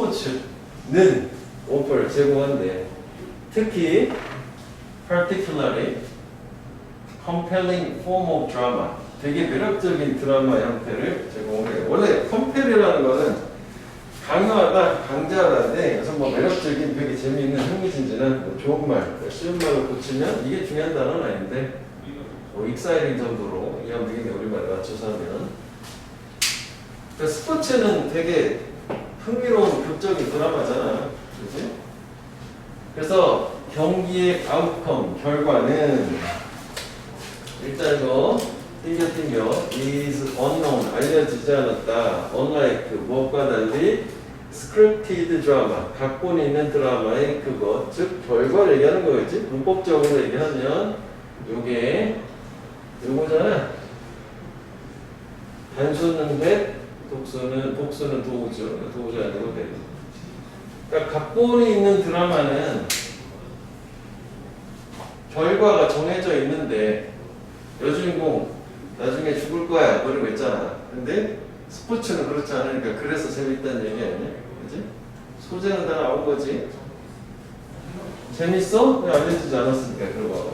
스포츠는 오퍼를 제공한대. 특히 particularly compelling form of drama, 되게 매력적인 드라마 형태를 제공해요. 원래 compel이라는 거는 강요하다, 강자하다인데 그래서 뭐 매력적인, 되게 재미있는, 흥미진진한, 뭐 좋은 말, 쉬운 말로 고치면 이게 중요한 단어는 아닌데 뭐 익사이팅 정도로 이해하면 되겠네, 우리말에 맞춰서 하면. 그러니까 스포츠는 되게 흥미로운 극적인 드라마잖아, 그렇지? 그래서 경기의 아웃컴, 결과는 일단 이거 띵겨 is unknown, 알려지지 않았다. unlike 무엇과 달리 scripted drama, 각본이 있는 드라마의 그것, 즉 결과를 얘기하는 거겠지. 문법적으로 얘기하면 요게 요거잖아. 단수는 배, 복수는 도우죠. 도우가 아니고 배. 그러니까 각본이 있는 드라마는 결과가 정해져 있는데 여주인공 나중에 죽을 거야 뭐 이런 거 있잖아. 근데 스포츠는 그렇지 않으니까 그래서 재밌다는 얘기 아니야? 그지? 소재는 다 나온 거지. 재밌어? 왜 알려주지 않았으니까. 그러고 봐봐.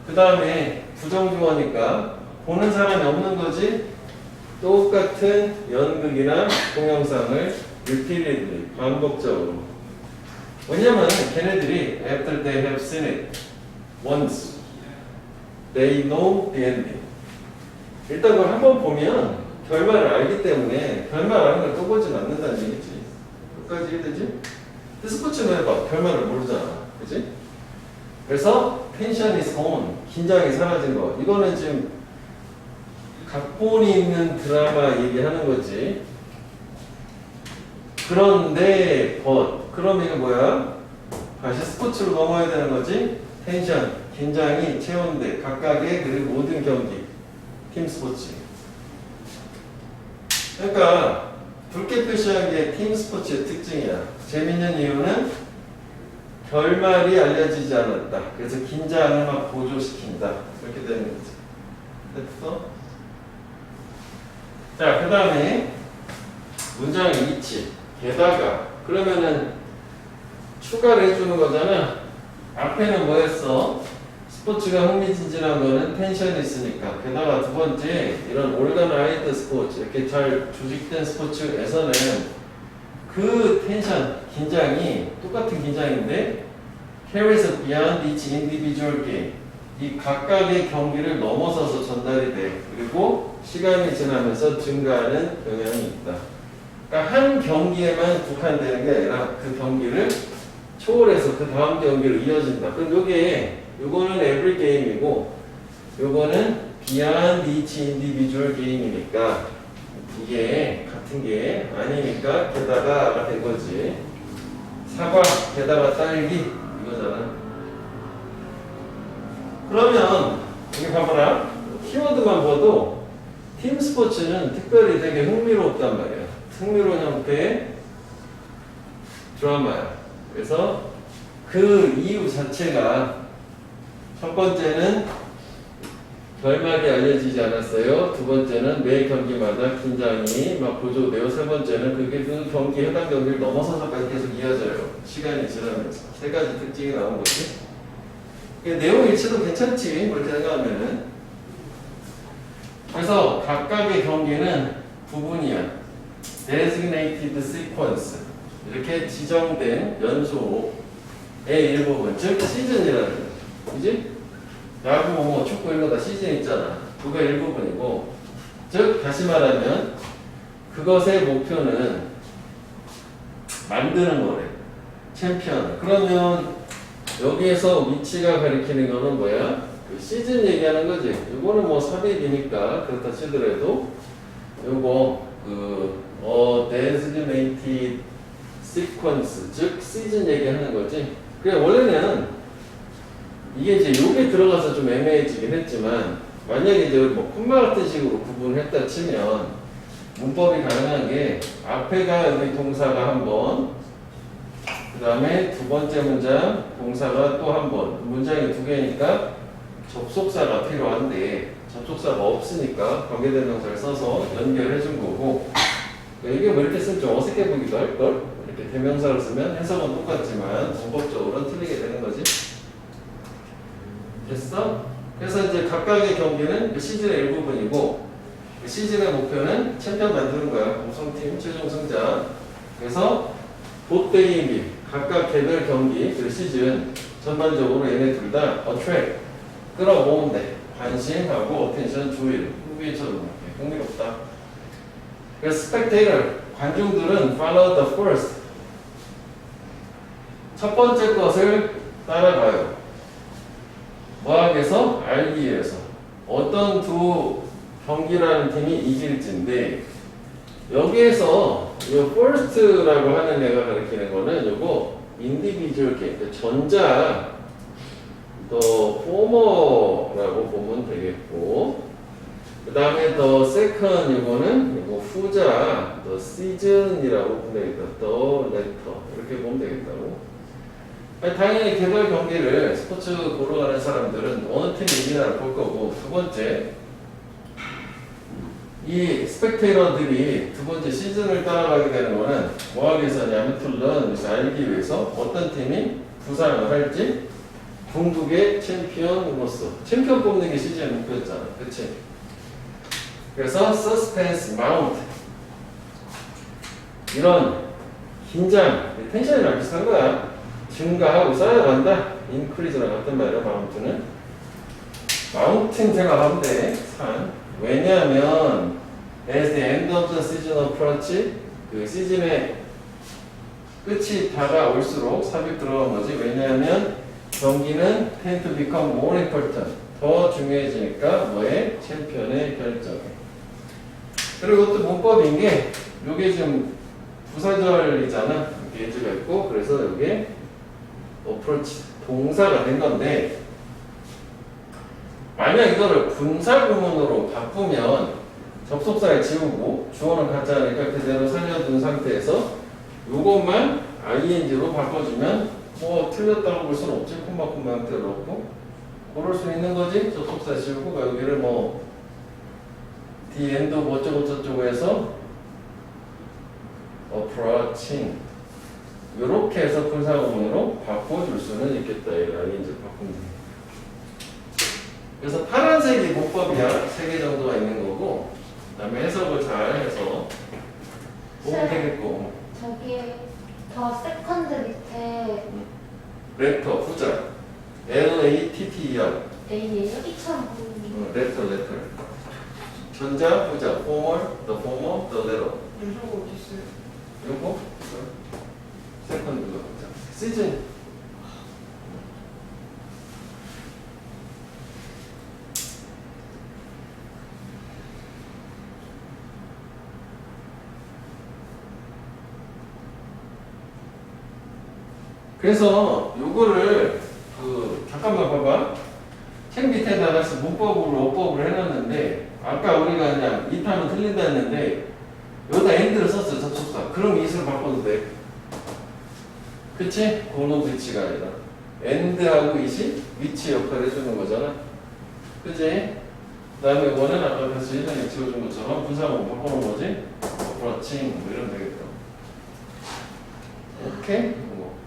그 다음에 부정주어니까 보는 사람이 없는 거지. 똑같은 연극이나 동영상을 repeatedly, 반복적으로. 왜냐면 걔네들이 after they have seen it once, they know the ending. 일단 그걸 한번 보면 결말을 알기 때문에 결말 아는 걸 또 보진 않는다는 얘기지. 끝까지 이해되지? 스포츠는 해봐. 결말을 모르잖아. 그치? 그래서 tension is gone. 긴장이 사라진 거. 이거는 지금 각본이 있는 드라마 얘기하는 거지. 그런데 그럼 이게 뭐야? 다시 스포츠로 넘어야 되는 거지. 텐션, 긴장이 체온돼. 각각의 그리고 모든 경기. 팀 스포츠. 그러니까 붉게 표시한 게 팀 스포츠의 특징이야. 재밌는 이유는 결말이 알려지지 않았다. 그래서 긴장을 막 보조시킨다. 그렇게 되는 거지. 됐어? 자, 그 다음에 문장의 위치. 게다가 그러면은 추가를 해주는 거잖아. 앞에는 뭐였어? 스포츠가 흥미진진한 거는 텐션이 있으니까. 게다가 두 번째, 이런 organized 스포츠, 이렇게 잘 조직된 스포츠에서는 그 텐션, 긴장이 똑같은 긴장인데 carries beyond each individual game. 이 각각의 경기를 넘어서서 전달이 돼. 그리고 시간이 지나면서 증가하는 영향이 있다. 그러니까 한 경기에만 국한되는 게 아니라 그 경기를 초월해서 그 다음 경기로 이어진다. 그럼 요거는 every game이고 요거는 beyond each individual game이니까 이게 같은 게 아니니까 게다가가 된 거지. 사과 게다가 딸기 이거잖아. 그러면 여기 봐봐라. 키워드만 봐도 팀 스포츠는 특별히 되게 흥미롭단 말이야. 흥미로운 형태의 드라마야. 그래서 그 이유 자체가 첫 번째는 결말이 알려지지 않았어요. 두 번째는 매 경기마다 긴장이 막 보조되어, 세 번째는 그게 그 경기 해당 경기를 넘어서서까지 계속 이어져요. 시간이 지나면서. 세 가지 특징이 나온 거지. 내용 일치도 괜찮지. 그렇게 생각하면은. 그래서 각각의 경기는 부분이야. designated sequence. 이렇게 지정된 연소의 일부분. 즉, 시즌이라는 거. 그지? 야구, 뭐, 축구 이런 거 다 시즌 있잖아. 그거 일부분이고. 즉, 다시 말하면, 그것의 목표는 만드는 거래. 챔피언. 그러면, 여기에서 위치가 가리키는 거는 뭐야? 그 시즌 얘기하는 거지. 이거는 뭐 삽입이니까 그렇다 치더라도 요거 designated sequence, 즉 시즌 얘기하는 거지. 그래 원래는 이게 이제 요게 들어가서 좀 애매해지긴 했지만 만약에 이제 뭐 콤마 같은 식으로 구분했다 치면 문법이 가능한 게 앞에가 여기 동사가 한 번, 그 다음에 두 번째 문장 동사가 또 한 번. 문장이 두 개니까 접속사가 필요한데 접속사가 없으니까 관계대명사를 써서 연결해 준 거고, 이게 뭐 이렇게 쓰면 좀 어색해 보기도 할걸? 대명사를 쓰면 해석은 똑같지만 문법적으로는 틀리게 되는 거지. 됐어? 그래서 이제 각각의 경기는 시즌의 일부분이고 시즌의 목표는 챔피언 만드는 거야. 우승팀 최종 승자. 그래서 보때기 및 각각 개별 경기 그 시즌 전반적으로 얘네 둘 다 attract 끌어모은대. 관심하고 attention 주의 후기처럼 흥미롭다. 그래서 spectator 관중들은 follow the first 첫 번째 것을 따라가요. 뭐하기 위해서? 알기 위해서. 어떤 두 경기라는 팀이 이길지인데 여기에서 이 first라고 하는 애가 가리키는 거는 요거 individual game, 전자 the former라고 보면 되겠고 그 다음에 the second 이거는 이거 후자 the season이라고 보면 되겠다. the latter 이렇게 보면 되겠다고. 아니, 당연히 개별 경기를 스포츠 보러 가는 사람들은 어느 팀이 이기나를 볼 거고 두 번째 이 스펙테이터들이 두 번째 시즌을 따라가게 되는 거는 뭐 하기 위해서냐면 툴런 알기 위해서 어떤 팀이 부상을 할지 궁극의 챔피언으로서 챔피언 뽑는 게 시즌의 목표였잖아. 그치? 그래서 서스펜스 마운트 이런 긴장 텐션이랑 비슷한 거야. 증가하고 쌓여간다. 인크리즈랑 같은 말이야. 마운트는 마운틴 생각하면 돼. 산. 왜냐하면 as the end of the season approach 그 시즌의 끝이 다가올수록 삽입 들어간 거지. 왜냐하면 경기는 tend to become more important 더 중요해지니까 뭐에? 챔피언의 결정에. 그리고 또 문법인 게 요게 좀 부사절이잖아. 예주가 있고 그래서 요게 approach 동사가 된 건데 만약 이거를 분사구문으로 바꾸면 접속사를 지우고 주어는 가짜니까 그대로 살려둔 상태에서 요것만 ing로 바꿔주면 뭐 틀렸다고 볼 수는 없지. 콤마 형태로 넣고 그럴 수 있는 거지. 접속사 지우고 여기를 뭐 the end of 어쩌고저쩌고 해서 approaching 요렇게 해서 분사구문으로 바꿔줄 수는 있겠다. ing를 바꾸면 돼. 그래서 파란색이 문법이야. 3개 정도가 있는 거고 그 다음에 해석을 잘 해서 보면 되겠고 저기 더 세컨드 밑에 레터 후자 L-A-T-T-E-R A예요? 이처럼 보이는 레터 전자 후자 former, the former, the latter 요소가 어디 있어요? 요거 세컨드가 후자 시즌 그래서 요거를 잠깐만 봐봐. 책 밑에다가 문법으로 어법을 해놨는데 아까 우리가 그냥 it하면 틀린다 했는데 여기다 and를 썼어. 접속사. 그럼 it으로 바꿔도 돼. 그치? 고노 위치가 아니라 and하고 it이 위치 역할을 해주는 거잖아. 그치? 그 다음에 원은 아까 그래서 예전에 지워준 것처럼 분사문 바꿔놓은 거지? 그렇지. 뭐 이러면 되겠다. 오케이?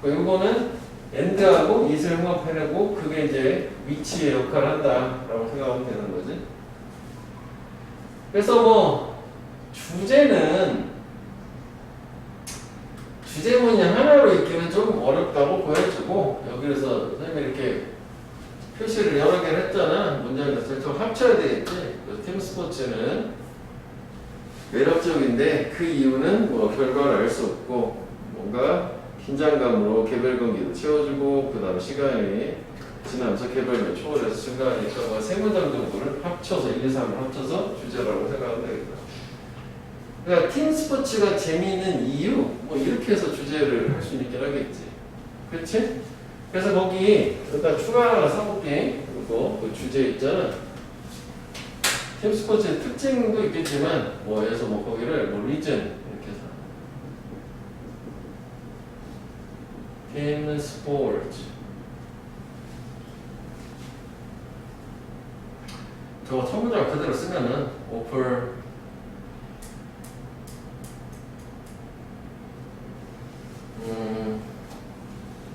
이거는 end하고 it을 융합해내고 그게 이제 위치의 역할을 한다라고 생각하면 되는 거지. 그래서 뭐 주제문이 하나로 읽기는 좀 어렵다고 보여지고 여기서 선생님이 이렇게 표시를 여러 개를 했잖아. 문장을 좀 합쳐야 되겠지. 팀 스포츠는 매력적인데 그 이유는 뭐 결과를 알 수 없고 뭔가 긴장감으로 개별 경기도 채워주고 그 다음 시간이 지나면서 개별을 초월해서 증가하니까 뭐 세 문장 정도를 합쳐서 1, 2, 3을 합쳐서 주제라고 생각하면 되겠다. 그러니까 팀 스포츠가 재미있는 이유 뭐 이렇게 해서 주제를 할 수 있긴 하겠지. 그렇지? 그래서 거기 일단 추가 하나 써볼게. 그리고 그 주제 있잖아. 팀 스포츠의 특징도 있겠지만 뭐에서 뭐 거기를 뭐 리전 이렇게 해서 팀 스포츠 저거 첫 문장 그대로 쓰면은 offer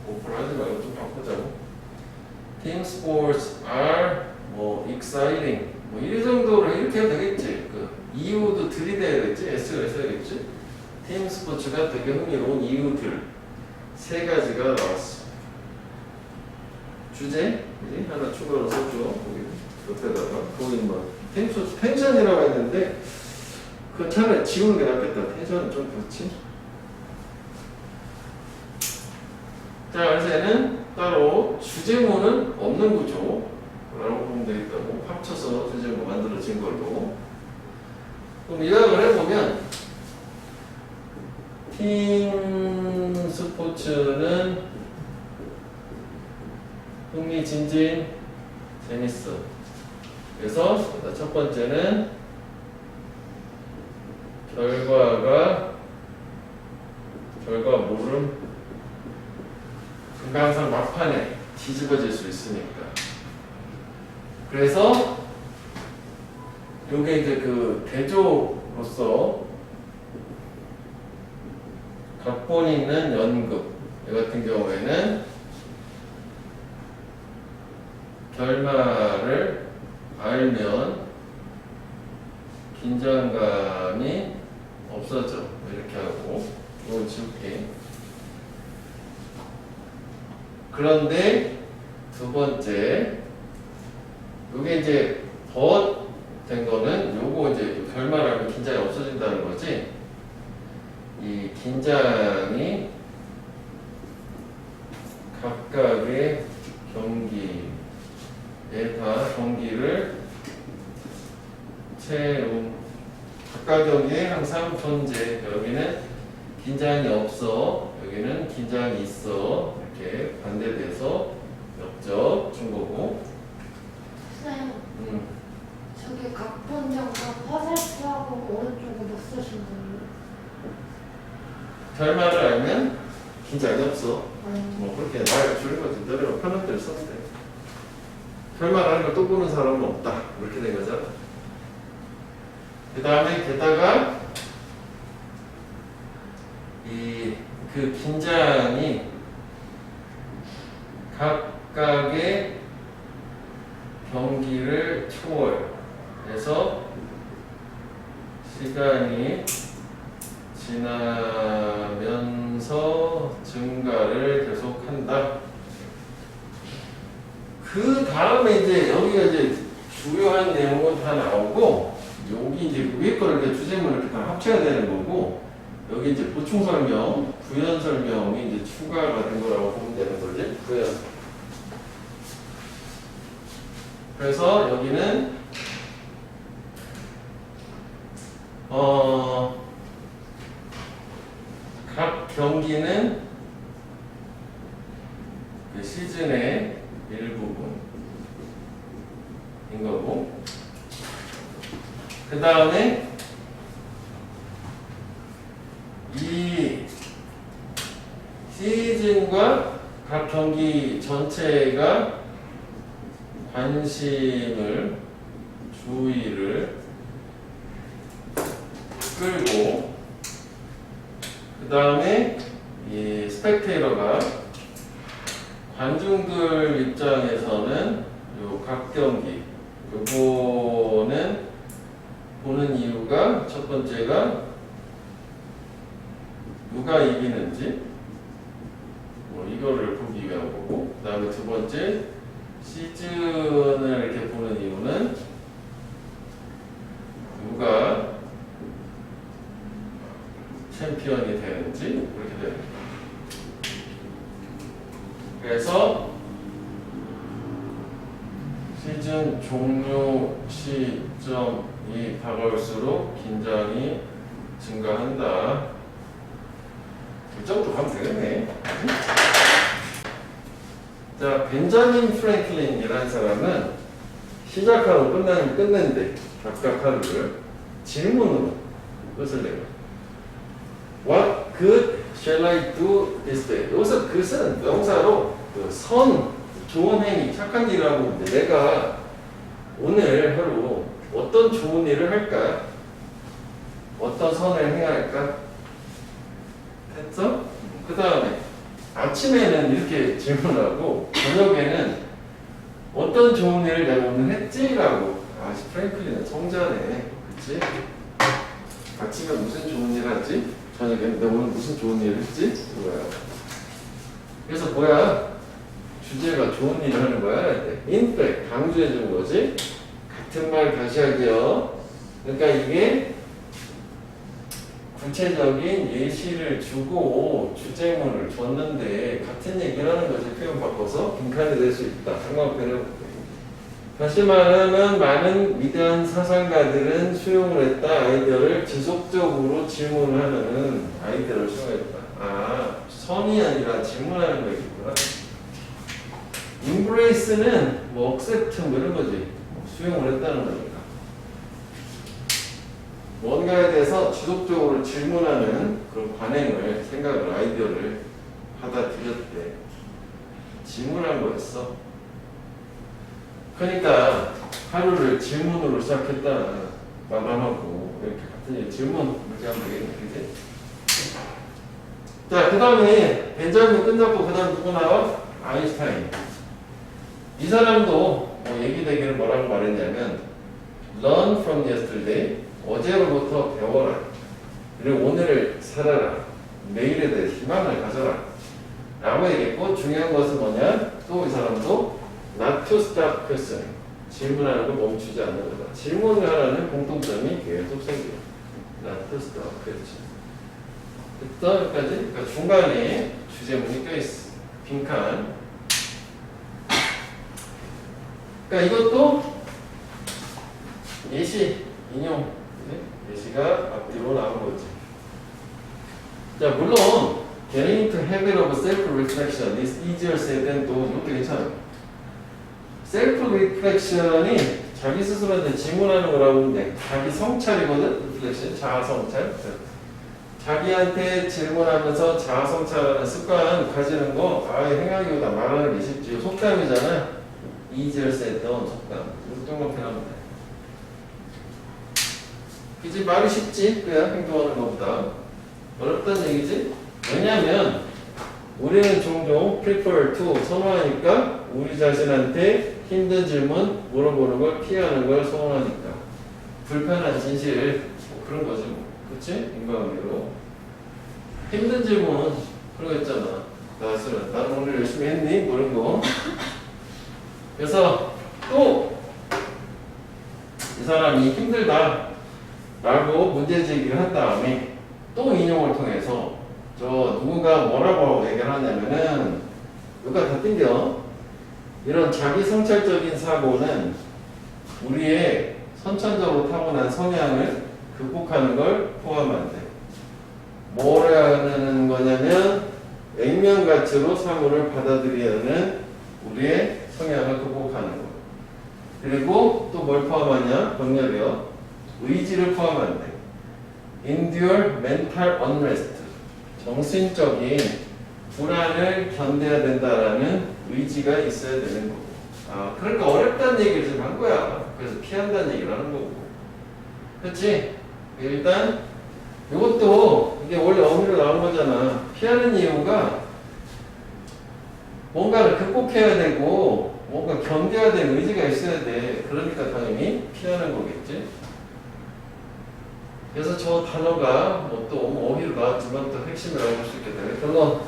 오픈하지 말고 좀 바꾸자고. Team sports are 뭐 exciting 뭐 이 정도로 이렇게 해도 되겠지. 그 이유도 들이대야겠지. S가 있어야겠지. 팀 스포츠가 되게 흥미로운 이유들 세 가지가 나왔어. 주제 이제 하나 추가로 써줘. 거기 옆에다가 거기 뭐 텐션이라고 했는데 그 차라리 지우는 게 낫겠다. 텐션은 좀 그렇지. 자, 그래서 얘는 따로 주제모는 없는 구조 라고 보면 되겠다고. 합쳐서 주제모 만들어진 걸로. 그럼 요약을 해보면 팀 스포츠는 흥미진진 재밌어. 그래서 첫 번째는 결과물은 항상 막판에 뒤집어질 수 있으니까. 그래서 요게 이제 그 대조로서 각본 있는 연극 이 같은 경우에는 결말을 알면 긴장감이 없어져. 이렇게 하고 이건 지울게. 그런데 두 번째 요게 이제 더 된 거는 요거 이제 결말하면 긴장이 없어진다는 거지. 이 긴장이 각각의 경기에 다 경기를 각각 경기에 항상 존재. 여기는 긴장이 없어. 여기는 긴장이 있어. 이렇게 반대돼서 역적 준 거고. 쌤, 저기 각본정과 퍼센트하고 오른쪽에 몇 쓰신 거예요? 결말을 알면 긴장이 없어. 뭐 그렇게 말 줄인 거지. 너네가 편한 대로 썼대. 결말 아는 걸 또 보는 사람은 없다. 이렇게 된 거잖아. 그 다음에 게다가 그 긴장이 각각의 경기를 초월해서 시간이 지나면서 증가를 계속한다. 그 다음에 이제 여기가 이제 주요한 내용은 다 나오고, 여기 이제 위에 거를 이렇게 주제문을 이렇게 다 합쳐야 되는 거고, 여기 이제 보충 설명, 부연 설명이 이제 추가가 된 거라고 보면 되는 거지. 부연. 그래서 여기는 각 경기는 그 시즌의 일부분인 거고, 그 다음에 이 시즌과 각 경기 전체가 관심을, 주의를 끌고, 그 다음에 이 스펙테이터가 관중들 입장에서는 요 각 경기 요거는 보는 이유가 첫 번째가 누가 이기는지 뭐 이거를 보기 위한 거고, 그 다음에 두 번째 시즌을 이렇게 보는 이유는 누가 챔피언이 되는지 그렇게 되는 거예요. 그래서 시즌 종료 시점이 다가올수록 긴장이 증가한다. 이 정도 가면 되겠네. 자, 벤자민 프랭클린이라는 사람은 시작하고 끝내는데 각각 하루를 질문으로 끝을 내요. What good shall I do this day? 여기서 그것은 명사로 좋은 행위, 착한 일을 하고 있는데 내가 오늘 하루 어떤 좋은 일을 할까? 어떤 선을 행할까? 했어? 그 그 다음에 아침에는 이렇게 질문하고 저녁에는 어떤 좋은 일을 내가 오늘 했지라고. 아, 프랭클린은 성자네. 그치? 아침에 무슨 좋은 일 하지? 저녁에 내가 오늘 무슨 좋은 일을 했지? 이거야. 그래서 뭐야? 주제가 좋은 일을 하는 거야. in fact, 강조해 준 거지. 같은 말 다시 하기요. 그러니까 이게 구체적인 예시를 주고 주제문을 줬는데 같은 얘기를 하는 거지. 표현 바꿔서 빈칸이 될 수 있다. 상관표를 해볼게. 다시 말하면 많은 위대한 사상가들은 수용을 했다. 아이디어를 지속적으로 질문을 하는 아이디어를 수용했다. 아, 선이 아니라 질문하는 거겠구나. embrace는 뭐 accept 뭐 이런 거지. 수용을 했다는 거니까. 뭔가에 대해서 지속적으로 질문하는 그런 관행을, 생각을, 아이디어를 받아들였대. 질문한 거였어. 그러니까 하루를 질문으로 시작했다. 말하고 이렇게 같은 질문 이렇게 하면 되겠네. 그지? 자, 그 다음에 벤자민 끝났고 그 다음 누구 나와? 아인슈타인. 이 사람도 뭐 얘기되기를 뭐라고 말했냐면 learn from yesterday. 어제로부터 배워라. 그리고 오늘을 살아라. 내일에 대해 희망을 가져라. 라고 얘기했고 중요한 것은 뭐냐? 또 이 사람도 not to stop questioning. 질문하는 걸 멈추지 않는 거다. 질문을 하라는 공통점이 계속 생겨. not to stop questioning. 부터 여기까지. 그러니까 중간에 주제문이 껴있어. 빈칸. 그러니까 이것도 예시, 인용. 예시가 앞뒤로 나온 거지. 자, 물론 getting to habit of self-reflection is easier said than done. 이것도 괜찮아요. self-reflection이 자기 스스로한테 질문하는 거라고 하는데 자기 성찰이거든? reflection, 자아 성찰. 자기한테 질문하면서 자아 성찰하는 습관 가지는 거 아예 행하기보다 말하는 게 쉽지. 속담이잖아. easier said than 속담. 이 정도 편하면 돼. 그치? 말이 쉽지? 그냥 행동하는 것보다 어렵다는 얘기지? 왜냐면 우리는 종종 prefer to 선호하니까 우리 자신한테 힘든 질문 물어보는 걸 피하는 걸 선호하니까 불편한 진실 뭐 그런 거지 뭐. 그치? 인간관계로 힘든 질문 그런 거 있잖아. 나는 오늘 열심히 했니? 뭐 이런 거. 그래서 또 이 사람이 힘들다 라고 문제 제기를 한 다음에 또 인용을 통해서 저 누군가 뭐라고 얘기를 하냐면은 누가 다 땡겨. 이런 자기 성찰적인 사고는 우리의 선천적으로 타고난 성향을 극복하는 걸 포함한대. 뭐라는 거냐면 액면가치로 사물을 받아들이는 우리의 성향을 극복하는 거. 그리고 또 뭘 포함하냐? 병렬이요. 의지를 포함한대. endure mental unrest. 정신적인 불안을 견뎌야 된다라는 의지가 있어야 되는 거고. 아, 그러니까 어렵다는 얘기를 지금 한 거야. 그래서 피한다는 얘기를 하는 거고. 그렇지? 일단 이것도 이게 원래 어휘로 나온 거잖아. 피하는 이유가 뭔가를 극복해야 되고 뭔가 견뎌야 될 의지가 있어야 돼. 그러니까 당연히 피하는 거겠지. 그래서 저 단어가 또 어휘로 나왔지만 또 핵심을 알고 수 있겠다. 그래서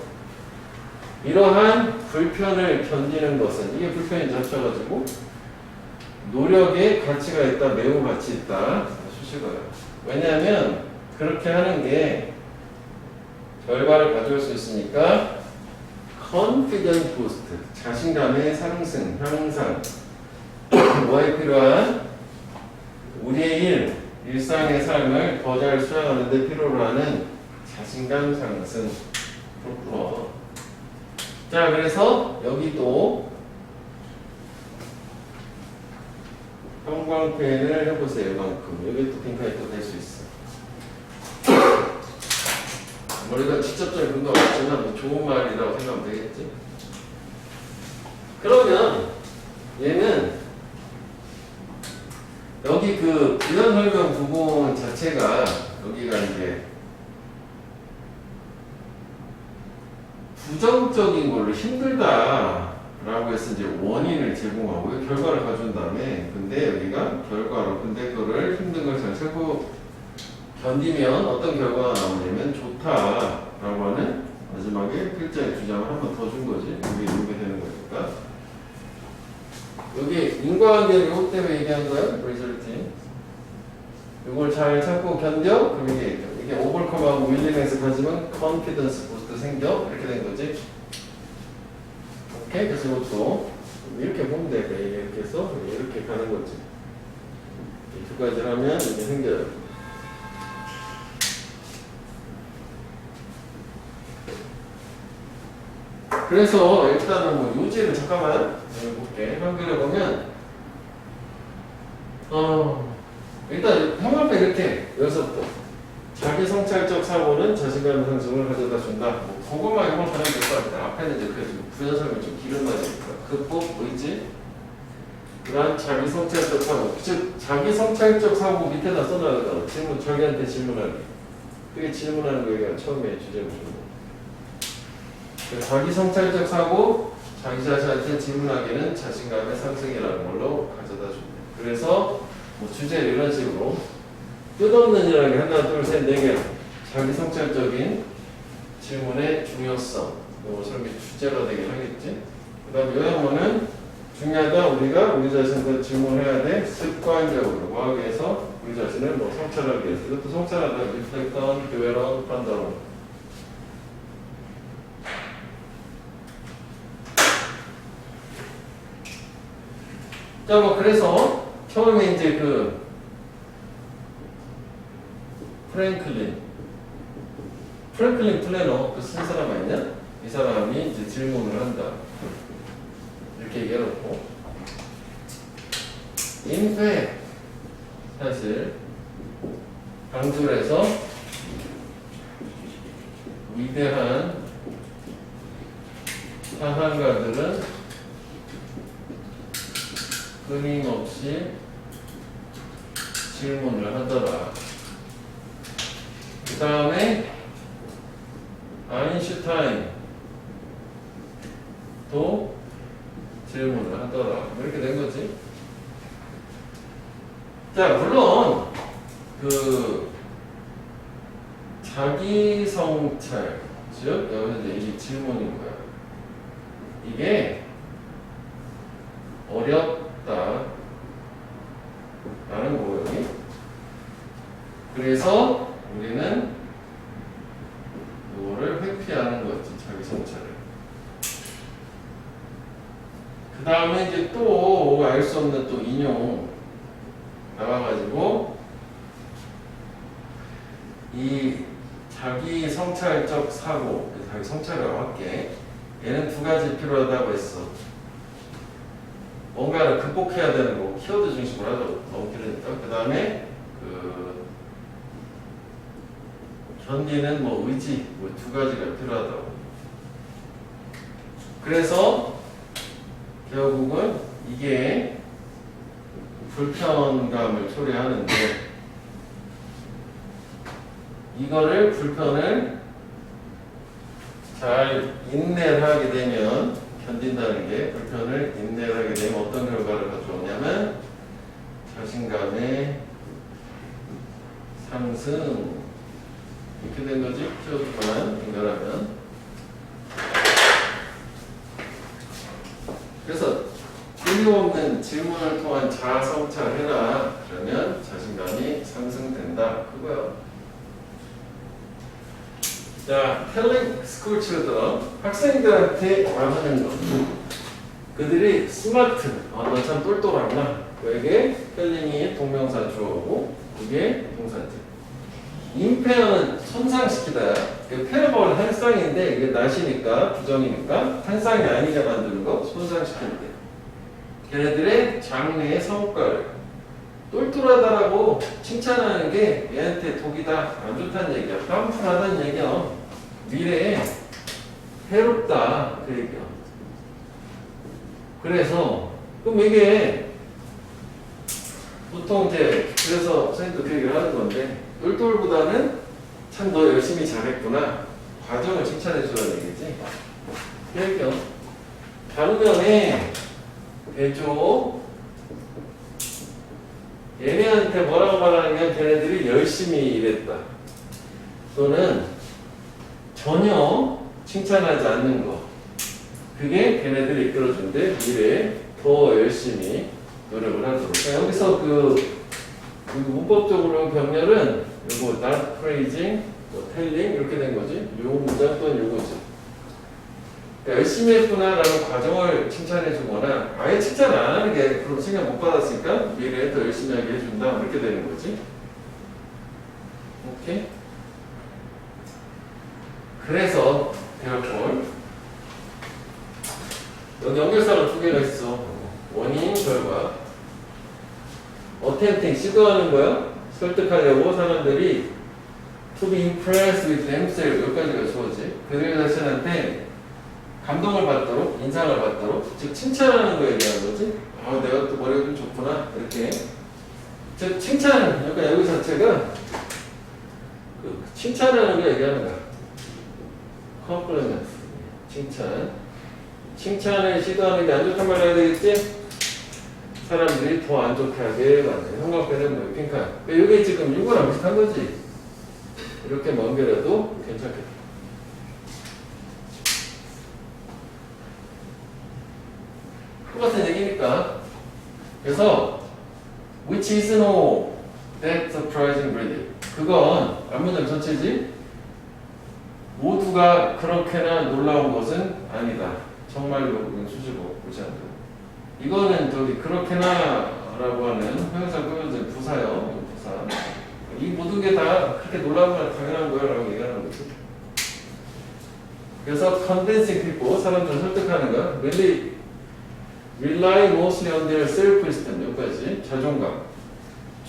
이러한 불편을 견디는 것은 이게 불편이 잡혀가지고 노력에 가치가 있다, 매우 가치 있다. 수식어요. 왜냐하면 그렇게 하는 게 결과를 가져올 수 있으니까 confidence boost, 자신감의 상승, 향상, 뭐에 필요한 우리의 일상의 삶을 더 잘 수행하는 데 필요로 하는 자신감 상승. 그렇구나. 자, 그래서 여기도 형광펜을 해보세요. 이만큼. 여기 또 핑크가 또 될 수 있어. 우리가 직접적인 근거가 없지만 뭐 좋은 말이라고 생각하면 되겠지. 그러면 얘는 여기 그 기간 설명 부분 자체가 여기가 이제 부정적인 걸로 힘들다라고 해서 이제 원인을 제공하고 결과를 가져온 다음에 근데 여기가 결과로 근데 그거를 힘든 걸 잘 참고 견디면 어떤 결과가 나오냐면 좋다라고 하는 마지막에 필자의 주장을 한 번 더 준 거지. 이게 되는 거니까. 여기 인과관계를 이것 때문에 얘기한 거야. 리설팅. 이걸 잘 참고 견뎌? 그럼 이게 오버컴하고 윌링에서 가지면 컨피던스 부스트 생겨? 이렇게 된 거지. 오케이? 그래서 이것도 이렇게 보면 돼. 이렇게 해서 이렇게 가는 거지. 이 두 가지를 하면 이게 생겨요. 그래서 일단은 뭐 요지를 잠깐만 볼게. 한글에 보면 일단 형광펜 이렇게 여기서부터 자기 성찰적 사고는 자신감의 상승을 가져다 준다. 뭐 그것만 이걸 가면 될 것 같아. 앞에는 이제 그래도 부연 설명 좀 기름나니까 극복, 의지, 그다음 자기 성찰적 사고. 즉 자기 성찰적 사고 밑에다 써놔야 질문 자기한테 질문하기. 그게 질문하는 거가 처음에 주제로 준 거. 자기 성찰적 사고, 자기 자신한테 질문하기는 자신감의 상승이라는 걸로 가져다 줍니다. 그래서 뭐 주제를 이런 식으로 끝없는 이야기 하나, 둘, 셋, 네 개 자기 성찰적인 질문의 중요성 요 설명 주제가 되긴 하겠지. 그 다음 요양문은 중요하다. 우리가 우리 자신한테 질문해야 돼. 습관적으로 과학에서 우리 자신을 뭐 성찰하기 위해서 이것도 성찰하다. 리플렉턴, 교회론, 판단론. 자, 뭐, 그래서, 처음에 이제 프랭클린 플래너, 그 쓴 사람 아니냐? 이 사람이 이제 질문을 한다. 이렇게 얘기해놓고. 인페, 사실, 강조를 해서, 위대한 사상가들은 끊임없이 질문을 하더라. 그 다음에 아인슈타인도 질문을 하더라. 이렇게 된 거지. 자, 물론 자기 성찰, 즉 여기서 이제 이게 질문인 거야. 이게 어렵다 라는 거예요. 그래서 우리는 이거를 회피하는 거지. 자기 성찰을. 그 다음에 이제 또 알 수 없는 또 인용 나와가지고 이 자기 성찰적 사고, 자기 성찰이라고 할게. 얘는 두 가지 필요하다고 했어. 뭔가를 극복해야 되는 거, 키워드 중심으로 하죠. 너무 길으니까. 그 다음에 견디는 뭐 의지, 뭐 두 가지가 필요하다고. 그래서 결국은 이게 불편감을 초래하는데 이거를 불편을 잘 인내를 하게 되면 견딘다는 게 불편을 인내를 하게 되면 어떤 결과를 가져오냐면 자신감의 상승 이렇게 된 거지. 키워드만 연결하면 그래서 끊임없는 질문을 통한 자아 성찰을 해라. 그러면 자신감이 상승된다. 그거야. 자, telling school children 학생들한테 말하는 거. 그들이 스마트, 너 참 똘똘하구나. 그에게 telling이 동명사 주어고 이게 동사지. 임페어는 손상시키다. 페어벌 한 쌍인데 이게 낫이니까 부정이니까 한 쌍이 아니게 만드는 거 손상시키는데. 걔네들의 장래의 성과를 똘똘하다라고 칭찬하는 게 얘한테 독이다, 안 좋다는 얘기야. 깜풀하다는 얘기야. 미래에 해롭다 그 얘기야. 그래서 그럼 이게 보통 이제 그래서 선생님도 그 얘기를 하는 건데 똘똘보다는 참 너 열심히 잘했구나 과정을 칭찬해 주라는 얘기지. 배경. 반면에 배조. 얘네한테 뭐라고 말하냐면 걔네들이 열심히 일했다. 또는 전혀 칭찬하지 않는 거. 그게 걔네들이 이끌어준대. 미래에 더 열심히 노력을 하도록. 그러니까 여기서 그 문법적으로 병렬은 요거 not praising, 뭐 telling 이렇게 된 거지. 요 문장 또는 요거지. 그러니까 열심히 했구나라는 과정을 칭찬해 주거나 아예 칭찬 안 하는 게 그럼 칭찬 못 받았으니까 미래에 더 열심히 하게 해준다 이렇게 되는 거지. 오케이? 그래서 therefore 여기 연결사가 두 개가 있어. 원인, 결과. attempting 시도하는 거야. 설득하려고 사람들이 to be impressed with themselves 여기까지가 주어지. 그들 자신한테 감동을 받도록, 인상을 받도록, 즉 칭찬하는 거 얘기하는 거지. 아, 내가 또 머리가 좀 좋구나 이렇게. 즉 칭찬, 그러니까 여기 자체가 그 칭찬하는 거 얘기하는 거야. compliment, 칭찬. 칭찬을 시도하는 게 안 좋단 말 해야 되겠지? 사람들이 더 안 좋게 하게 만드는 삼각대는 뭐 핑크. 그러니까 이게 지금 이거랑 비슷한 거지. 이렇게 먼게라도 괜찮겠다. 똑같은 얘기니까. 그래서 which is no that surprising really. 그건 앞문장 전체지. 모두가 그렇게나 놀라운 것은 아니다. 정말로 이건 수식어 보지 않고. 이거는 저기 그렇게나라고 하는 형용사 꾸며진 부사요. 부사. 이 모든 게 다 그렇게 놀라운 건 당연한 거야라고 얘기하는 거죠. 그래서 convincing people 사람들을 설득하는 거. really rely mostly on their self-esteem 여기까지 자존감.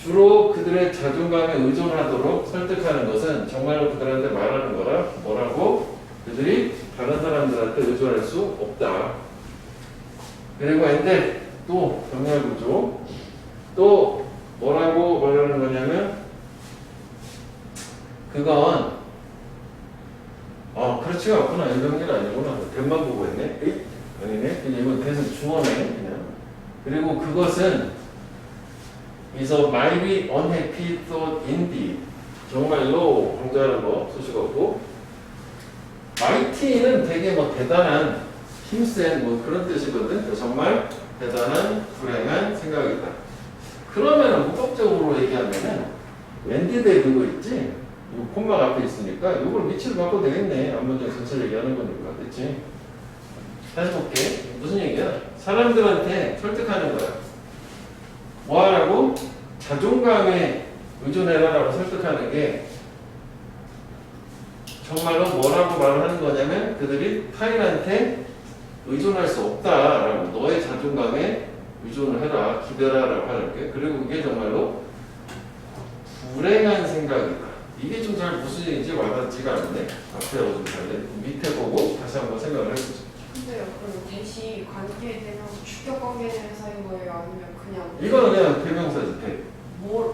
주로 그들의 자존감에 의존하도록 설득하는 것은 정말로 그들한테 말하는 거라 뭐라고 그들이 다른 사람들한테 의존할 수 없다. 그리고 근데 또 병렬 구조 또 뭐라고 말하는 거냐면 그건 그렇지가 않구나. 일병렬 아니구나. 대만 보고 있네. 에이? 아니네. 그냥 이건 대선 주어네 그냥. 그리고 그것은 is a mighty unhappy thought indeed. 정말로 강조하는 거 수식어고 mighty는 되게 뭐 대단한 힘센 뭐 그런 뜻이거든. 정말 대단한 불행한 생각이다. 그러면은 문법적으로 얘기하면은 웬디대 그거 있지? 요 콤마가 앞에 있으니까 요걸 위치를 바꿔도 되겠네. 앞문장 전체 얘기하는 거니까. 됐지? 다시 볼게. 무슨 얘기야? 사람들한테 설득하는 거야. 뭐 하라고? 자존감에 의존해라라고 설득하는 게 정말로 뭐라고 말을 하는 거냐면 그들이 타인한테 의존할 수 없다라고 너의 자존감에 의존을 해라 기대라라고 하는 게 그리고 그게 정말로 불행한 생각이다. 이게 좀 잘 무슨 얘기인지 와닿지가 않네. 앞에 어좀 잘래 밑에 보고 다시 한번 생각을 해보자. 근데요, 그럼 대시 관계에 대한 주격 관계에 대해서인 거예요? 아니면 그냥 이거는 그냥 대명사지 대. 뭘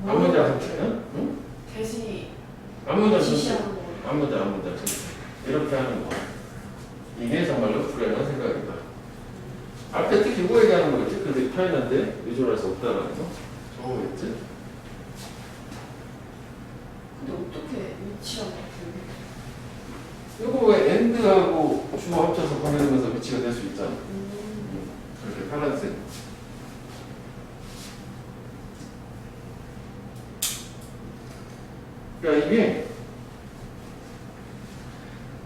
앞문장 전체는? 응? 대시 앞문장 전체. 지시하는 거 앞문장 전체. 이렇게 하는 거. 이게 정말로 불행한 생각이다. 앞에 특히 이거 얘기하는 거겠지? 그들이 타인한테 의존할 수 없다라는 거. 저거겠지? 근데 어떻게 위치하는 거예요? 이거 왜 end하고 주어 합쳐서 보내면서 위치가 될 수 있잖아. 이렇게 파란색. 그러니까 이게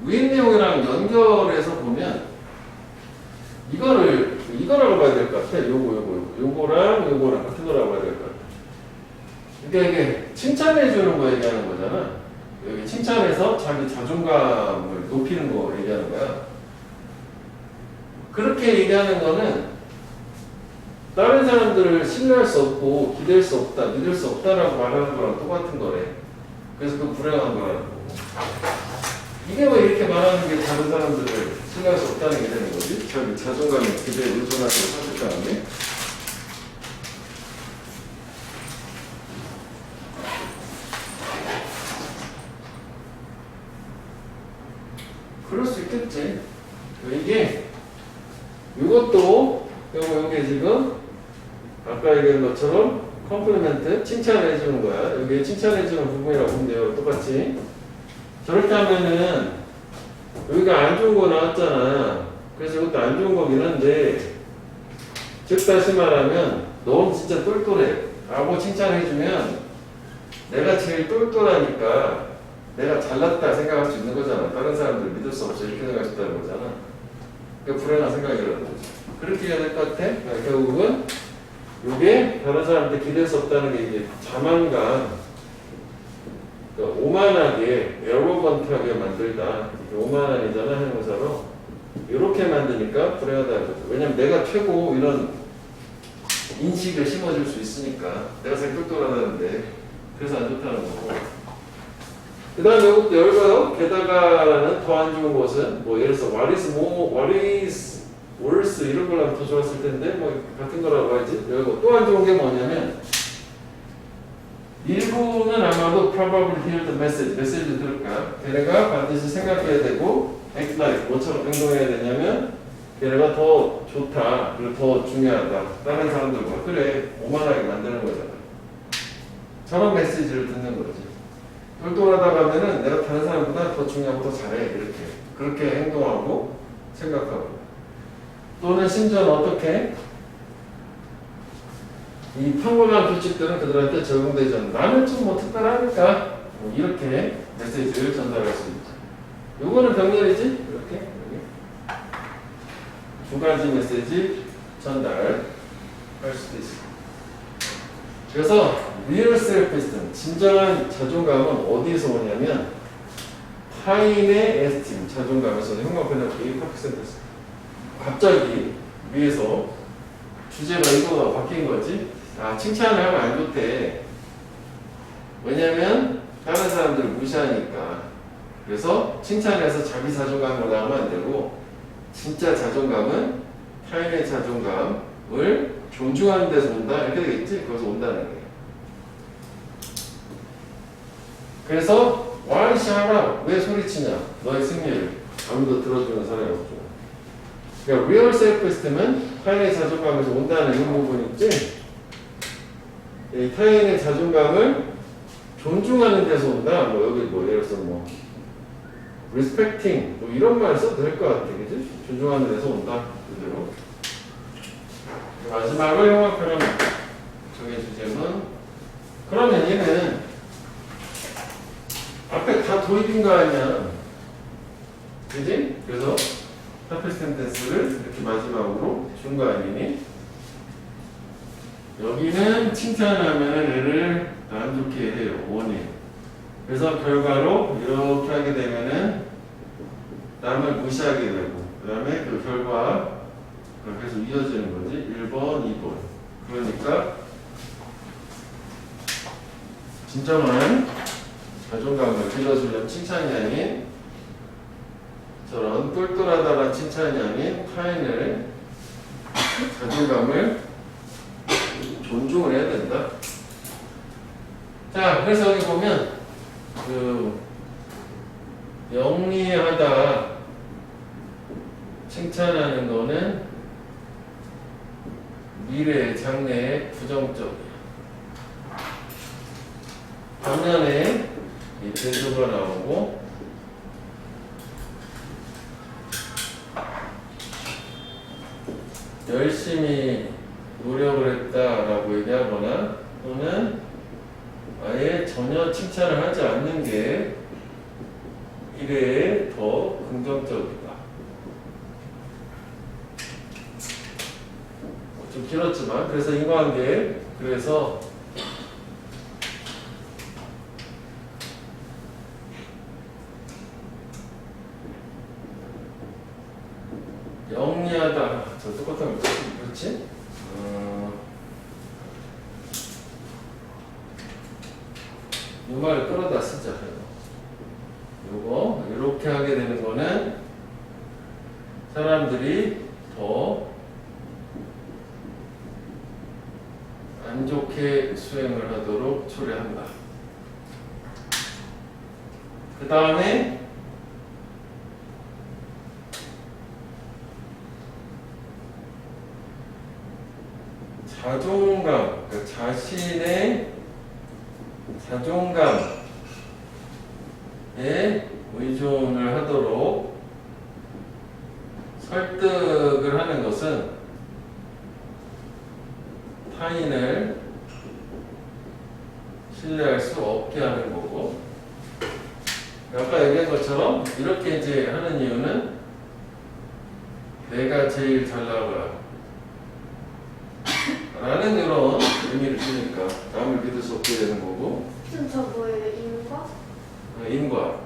위의 내용이랑 연결해서 보면 이거라고 봐야 될 것 같아. 요거랑 같은 거라고 봐야 될 것 같아. 그러니까 이게 칭찬해 주는 거 얘기하는 거잖아. 여기 칭찬해서 자기 자존감을 높이는 거 얘기하는 거야. 그렇게 얘기하는 거는 다른 사람들을 신뢰할 수 없고 기댈 수 없다, 믿을 수 없다라고 말하는 거랑 똑같은 거래. 그래서 그 불행한 거라는 거고. 이게 왜 이렇게 말하는 게 다른 사람들을 신뢰할 수 없다는 게 되는 거지? 자기 자존감에 기대에 의존하고 사실다는 게. 그럴 수 있겠지. 이게 이것도 요게 지금 아까 얘기한 것처럼 컴플리멘트 칭찬해 주는 거야. 여기 칭찬해 주는 부분이라고 보면 돼요. 똑같이. 저렇게 하면은 여기가 안 좋은 거 나왔잖아. 그래서 이것도 안 좋은 거긴 한데 즉 다시 말하면 넌 진짜 똘똘해 라고 칭찬해 주면 내가 제일 똘똘하니까 내가 잘났다 생각할 수 있는 거잖아. 다른 사람들 믿을 수 없어 이렇게 생각할 수 있다는 거잖아. 그러니까 불행한 생각이라는 거지. 그렇게 해야 될 것 같아. 그러니까 결국은 이게 다른 사람한테 기댈 수 없다는 게 이제 자만감, 그러니까 오만하게, 에러건트하게 만들다. 이게 오만한이잖아, 형용사로. 이렇게 만드니까 불행하다는 거죠. 왜냐면 내가 최고 이런 인식을 심어줄 수 있으니까. 내가 제일 똘똘하다는데. 그래서 안 좋다는 거고. 그 다음에 이것도 열어요. 게다가라는 더 안 좋은 것은, 뭐 예를 들어서 what is worse 이런 걸로 더 좋았을 텐데, 뭐 같은 거라고 하지. 여기 또 안 좋은 게 뭐냐면, 일부는 아마도 probably hear the message, 메시지를 들을까? 걔네가 반드시 생각해야 되고, act like, 뭐처럼 행동해야 되냐면, 걔네가 더 좋다, 그리고 더 중요하다. 다른 사람들과. 그래, 오만하게 만드는 거잖아. 저런 메시지를 듣는 거지. 똘똘하다 가면은 내가 다른 사람보다 더 중요하고 더 잘해. 이렇게. 그렇게 행동하고 생각하고. 또는 심지어는 어떻게? 이 평범한 규칙들은 그들한테 적용되지 않는 나는 좀 뭐 특별하니까 뭐 이렇게 메시지를 전달할 수 있죠. 요거는 병렬이지? 이렇게 여기. 두 가지 메시지 전달할 수도 있어. 그래서 real self-esteem, 진정한 자존감은 어디에서 오냐면 타인의 esteem, 자존감에서 형광펜을 퍼센트였어. 갑자기 위에서 주제가 이거가 바뀐 거지. 아, 칭찬을 하면 안 좋대. 왜냐면 다른 사람들을 무시하니까. 그래서 칭찬해서 자기 자존감을 올라가면 안 되고 진짜 자존감은 타인의 자존감을 존중하는 데서 온다. 이렇게 되겠지? 거기서 온다는 거예요. 그래서 why shout out? 왜 소리치냐? 너의 승리를 아무도 들어주는 사람이 없죠. 그러니까 real self-esteem은 타인의 자존감에서 온다는 이런 부분 있지? 이 타인의 자존감을 존중하는 데서 온다. 뭐 여기 뭐 예를 들어서 뭐 respecting 뭐 이런 말 써도 될 것 같아, 그지? 존중하는 데서 온다. 그대로. 마지막을 형광펜으로 정해주자면 그러면 얘는 앞에 다 도입인 거 아니야, 그지? 그래서 퍼펙트 센텐스를 이렇게 마지막으로 준 거 아니니? 여기는 칭찬하면 얘를 안 좋게 해요. 원인. 그래서 결과로 이렇게 하게 되면은 남을 무시하게 되고 그 다음에 그 결과 계속 이어지는 거지. 1번, 2번. 그러니까 진정한 자존감을 길러주려면 칭찬이 아닌 저런 똘똘하다란 칭찬이 아닌 타인을 자존감을 존중을 해야 된다. 자, 그래서 여기 보면 그 영리하다 칭찬하는 거는 미래, 장래에 부정적이야. 반면에 이 대조가 나오고 열심히 노력을 했다라고 얘기하거나 또는 아예 전혀 칭찬을 하지 않는 게 미래에 더 긍정적이다. 좀 길었지만 그래서 인과관계 그래서 영리하다 저 똑같은 거 그렇지? 이 말을 끌어다 쓰자. 요거 이렇게 하게 되는 거는 사람들이 더 안 좋게 수행을 하도록 초래한다. 그 다음에 자존감, 그러니까 자신의 자존감에 의존을 하도록 설득을 하는 것은 타인을 신뢰할 수 없게 하는 거고, 아까 얘기한 것처럼 이렇게 이제 하는 이유는 내가 제일 잘 나가 라는 이런 의미를 주니까 남을 믿을 수 없게 되는 거고. 지금 저 뭐예요? 인과? 인과.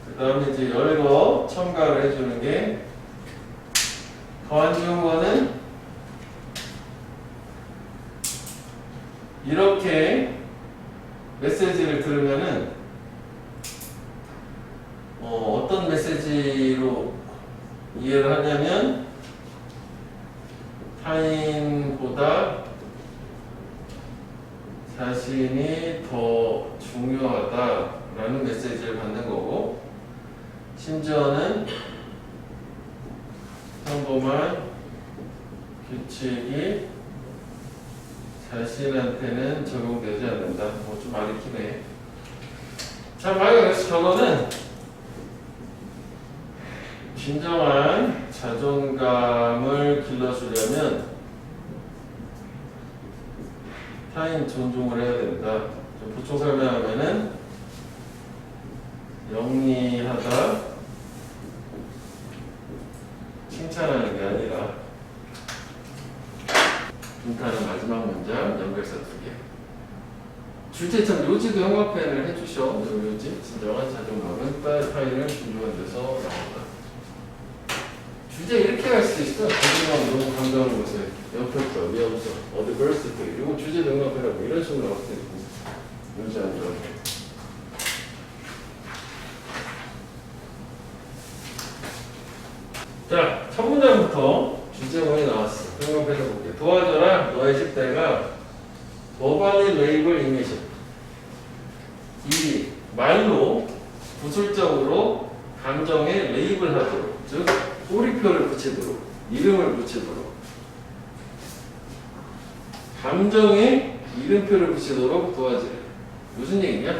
그 다음에 이제 열거 첨가를 해주는 게 더 안 좋은 거는 이렇게 메시지를 들으면은 어떤 메시지로 이해를 하냐면 타인보다 자신이 더 중요하다라는 메시지를 받는 거고, 심지어는 평범한 규칙이 자신한테는 적용되지 않는다. 뭐 좀 많이 기네. 자, 봐요. 그래서 저거는 진정한 자존감을 길러주려면 타인 존중을 해야 된다. 좀 보충 설명하면은 영리하다, 칭찬하는 게 아니라. 빈칸은 마지막 문장, 연결사 2개. 주제 참 요지도 형광펜을 해주셔. 요지 진정한 자존감은 타인을 존중하는 데서 나온다. 주제 이렇게 할 수 있어. 자존감 너무 감정하는 것에 옆에서 위험성 어디 벌스 때 이거 주제 능력이라고 이런 식으로 나올 때 있고 요지 안 좋아. 자, 첫 문장부터 주제문이 나왔어. 등록해서 볼게. 도와줘라. 너의 10대가 버발리 레이블 이미션. 이 말로 구술적으로 감정에 레이블하도록, 즉 꼬리표를 붙이도록, 이름을 붙이도록, 감정에 이름표를 붙이도록 도와주래. 무슨 얘기냐?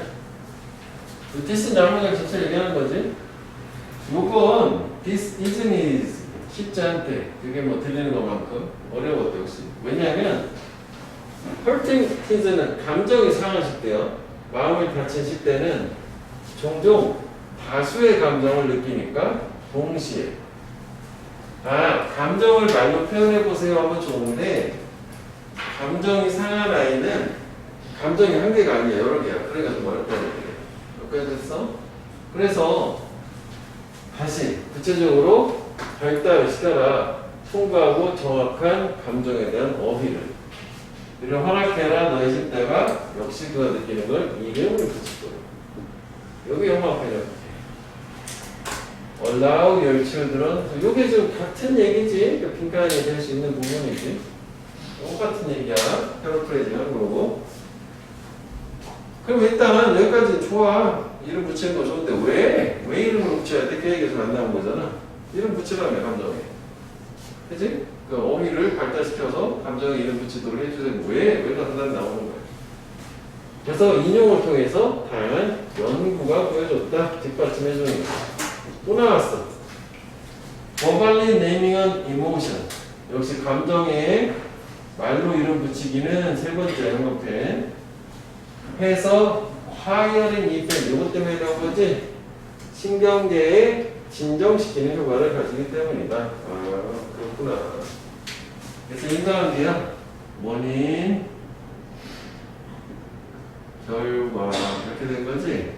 그 디스 나무가 전체 얘기하는 거지. 요건 this isn't 쉽지 않대. 그게 뭐 들리는 것만큼 어려웠대 혹시. 왜냐하면 hurting kids는 감정이 상하실 때요. 마음을 다친 10대는 종종 다수의 감정을 느끼니까 동시에 감정을 말로 표현해 보세요 하면 좋은데 감정이 상한 아이는 감정이 한 개가 아니야. 여러 개야. 그러니까 좀 어렵다는 얘기야. 여기까지 됐어? 그래서 다시 구체적으로 발달을 시켜라. 통과하고 정확한 감정에 대한 어휘를. 이를 허락해라. 너의 10대가 역시 그가 느끼는 걸 이름을 붙이도록. 여기 영어편이야. Allow your children. 이게 좀 같은 얘기지. 빈칸이 될 수 있는 부분이지. 똑같은 얘기야. 패러프레이징 하는 거고. 그럼 일단 여기까지 좋아. 이름 붙이는 거 좋은데 왜 이름을 붙여야 돼? 계획에서 안 나온 거잖아. 이름 붙이라며 감정에. 그치? 그 어휘를 발달시켜서 감정에 이름 붙이도록 해주세요. 왜가 하나 나오는 거야. 그래서 인용을 통해서 다양한 연구가 보여줬다. 뒷받침해주는 거야. 또 나왔어. Verbally naming an emotion. 역시 감정에 말로 이름 붙이기는 세 번째 형광펜. 해서 화이어링 이펙트. 이것 때문에 나온 거지. 신경계에 진정시키는 효과를 가지기 때문이다. 그렇구나. 그래서 인과관계야. 원인, 결과 이렇게 된 거지.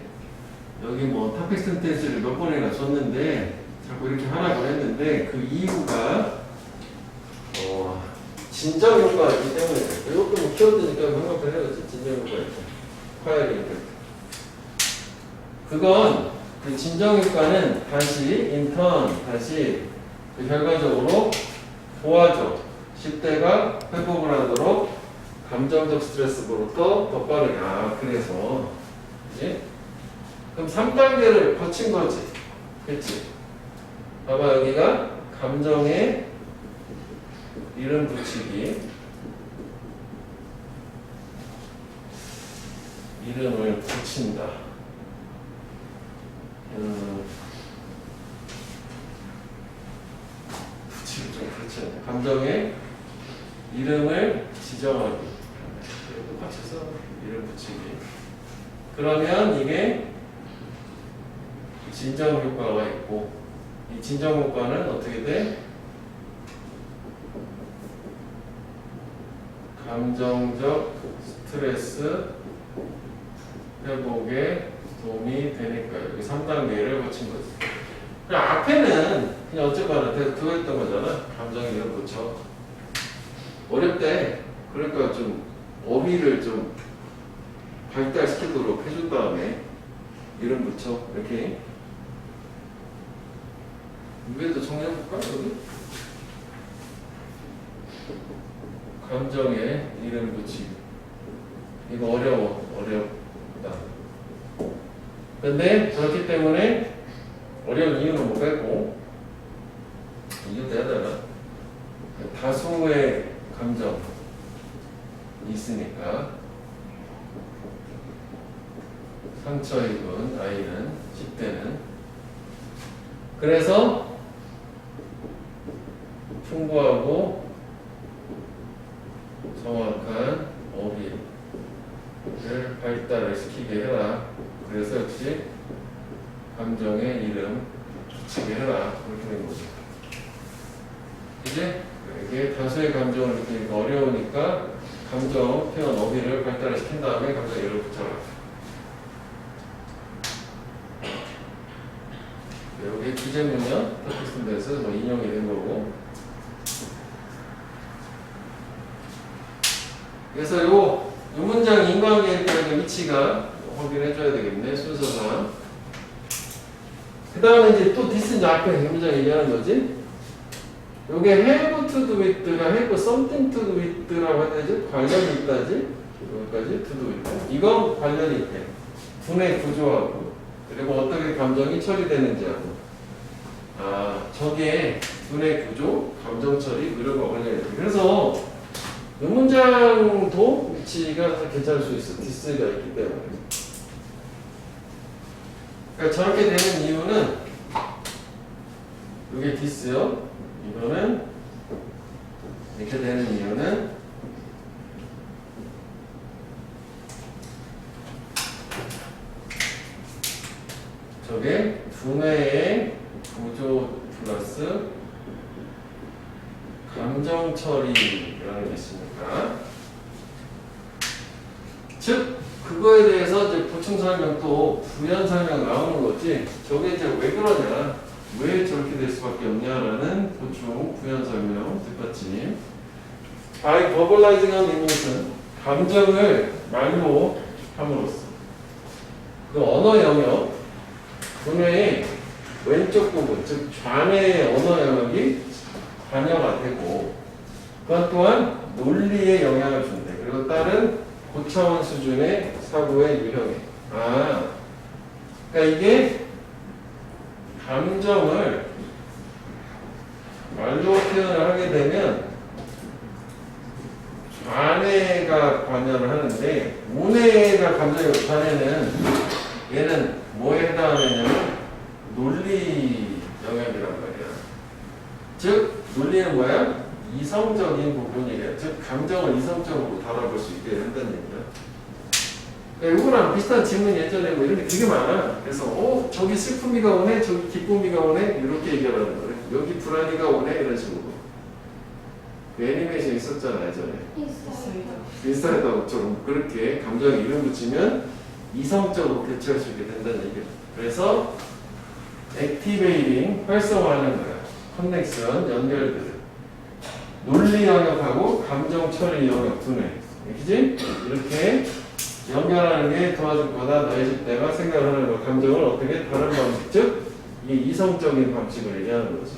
여기 뭐 타픽 센텐스를 몇 번이나 썼는데 자꾸 이렇게 하라고 했는데 그 이유가 진정 효과가 있기 때문에 이것도 뭐 키워드니까 형광펜 해야지. 진정 효과 있고 화이어링 이펙트. 그건 그 진정 효과는 다시 그 결과적으로 도와줘. 10대가 회복을 하도록 감정적 스트레스로부터 더 빠르게. 그래서 이제 그럼 3단계를 거친 거지. 그치? 봐봐 여기가 감정에 이름 붙이기. 이름을 붙인다. 붙이기 좀 그렇지 않나요? 감정의 이름을 지정하기. 똑같이 써. 이름 붙이기. 그러면 이게 진정 효과가 있고, 이 진정 효과는 어떻게 돼? 감정적 스트레스 회복에 도움이 되니까 여기 3단계를 거친 거지. 그냥 앞에는 그냥 어쨌거나 들어있던 거잖아. 감정의 이름 붙여. 어렵대. 그러니까 좀 어휘를 좀 발달시키도록 해준 다음에 이름 붙여. 이렇게. 위에도 정리해볼까? 여기? 감정에 이름 붙이기. 이거 어렵다. 근데 그렇기 때문에 어려운 이유는 못 빼고, 이유도 해야 되나? 다수의 감정이 있으니까 상처 입은 아이는 10대는 그래서 풍부하고 정확한 어휘를 발달을 시키게 해라. 그래서 역시 감정의 이름 붙이게 해라. 그렇게 된 거죠. 이제 이게 다수의 감정을 느끼니까 어려우니까 감정 표현 어휘를 발달을 시킨 다음에 감정의 이름을 붙여라. 여기 기재문이요. 텍스트에서 뭐 인용이 된 거고. 그래서 요 문장 인과관계에 대한 위치가 확인해줘야 되겠네, 순서상. 그 다음에 이제 또 디스인지 앞에 이 문장 얘기하는 거지. 요게 have to do with가 have something to do with라고 해야 되지? 관련이 있다지? 여기까지 to do with. 이건 관련이 있대. 분의 구조하고, 그리고 어떻게 감정이 처리되는지하고. 아, 저게 분의 구조, 감정 처리, 이런 거 관련이 있대. 그래서 이 문장도 위치가 괜찮을 수 있어. 디스가 있기 때문에. 그러니까 저렇게 되는 이유는 이게 디스요. 이거는 이렇게 되는 이유는 저게 두뇌의 구조 플러스 감정 처리라는 게 있으니까, 즉 그거에 대해서 이제 보충 설명 또 부연 설명 나오는 거지. 저게 이제 왜 그러냐, 왜 저렇게 될 수밖에 없냐라는 보충 부연 설명 뒷받침. By verbalizing an emotion, 감정을 말로 함으로써 그 언어 영역, 두뇌의 왼쪽 부분, 즉 좌뇌의 언어 영역이 관여가 되고, 그것 또한 논리에 영향을 준대. 그리고 다른 고차원 수준의 사고의 유형에. 아, 그러니까 이게 감정을 말로 표현을 하게 되면 좌뇌가 관여를 하는데, 우뇌가 감정의 좌뇌는 얘는 뭐에 해당하냐면 논리 영역이란 말이야. 즉 논리는 뭐야? 이성적인 부분이래. 즉 감정을 이성적으로 바라볼 수 있게 한다는 얘기야. 그러니까 이거랑 비슷한 질문 예전에 뭐 이런 게 되게 많아. 그래서 저기 슬픔이가 오네, 저기 기쁨이가 오네, 이렇게 얘기하라는 거래. 여기 불안이가 오네, 이런 식으로. 그 애니메이션 있었잖아 예전에. 있어요. 비슷하다고처럼 그렇게 감정에 이름 붙이면 이성적으로 대처할 수 있게 된다는 얘기야. 그래서 액티베이팅, 활성화하는 거야. 커넥션, 연결들. 논리 영역하고 감정 처리 영역 두뇌. 그지? 이렇게 연결하는 게 도와줄 거다. 너희 집 내가 생각을 하는 거. 감정을 어떻게 다른 방식, 즉 이게 이성적인 방식을 얘기하는 거지.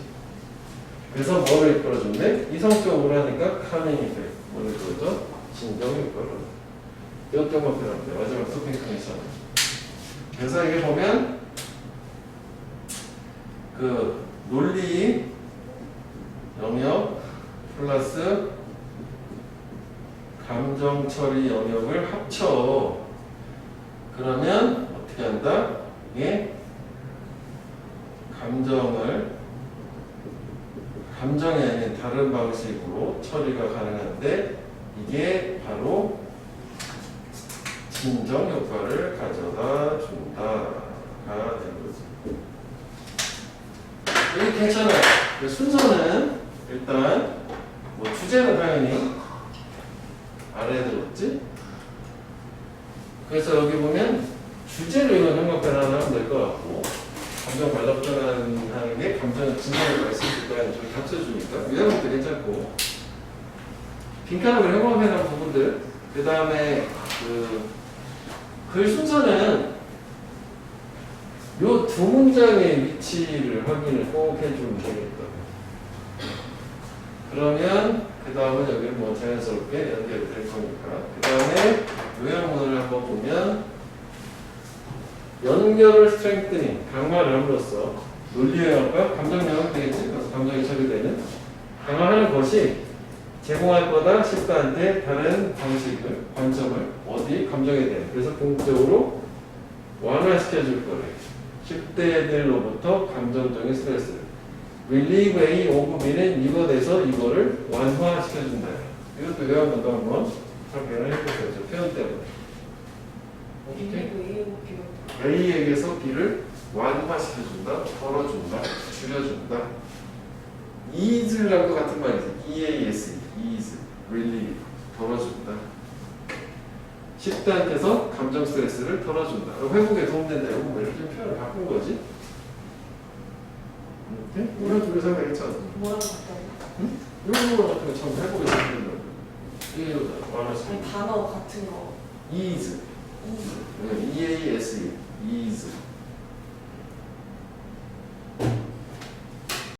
그래서 뭐를 이끌어준대? 이성적으로 하니까 카밍 이펙트. 뭐를 이끌어줘? 진정을 이끌어줘. 이것도만 필요합니다. 마지막 토핑 컨디션. 그래서 이게 보면 그 논리 영역 플러스 감정 처리 영역을 합쳐. 그러면 어떻게 한다? 이게 감정이 아닌 다른 방식으로 처리가 가능한데 이게 바로 진정 효과를 가져다 준다가 되는 거죠. 여기 괜찮아요. 순서는 일단 뭐 주제는 당연히 아래에 들었지. 그래서 여기 보면 주제로 이거 형광펜 하나 하면 될 것 같고, 감정 발달하는 게 감정의 진정을 말씀 있을까 좀 갖춰주니까 이런 것도 괜찮고, 빈칸으로 형광펜한 부분들, 그 다음에 글 순서는 요 두 문장의 위치를 확인을 꼭 해주면 되겠다. 그러면 그 다음은 여기를 뭐 자연스럽게 연결이 될 거니까. 그 다음에 요양문을 한번 보면 연결을 스트렝스닝, 강화를 함으로써 논리영역과 감정영역 되겠지. 그래서 감정이 처리되는 강화하는 것이 제공할 거다 10대한테 다른 방식을, 관점을 어디 감정에 대해 그래서 궁극적으로 완화시켜줄 거래. 10대들로부터 감정적인 스트레스를 relieve A of B는 이것에서 이거를 완화시켜준다. 이것도 요양문도 한번 설명을 해보세요. 표현 때문에. A에게서 B를 완화시켜준다, 덜어준다, 줄여준다. ease랑 같은 말이지. ease, ease, relieve, 덜어준다. 10대한테서 감정 스트레스를 덜어준다. 회복에 도움된다. 이거 뭐 이렇게 표현을 바꾼 거지? 이런 쪽에 생각했잖아. 뭐라고 바뀌었나? 응? 이런 거 같은 거 처음 회복에 도움된다. 이게 완화시켜. 아니 단어 같은 거. ease, ease,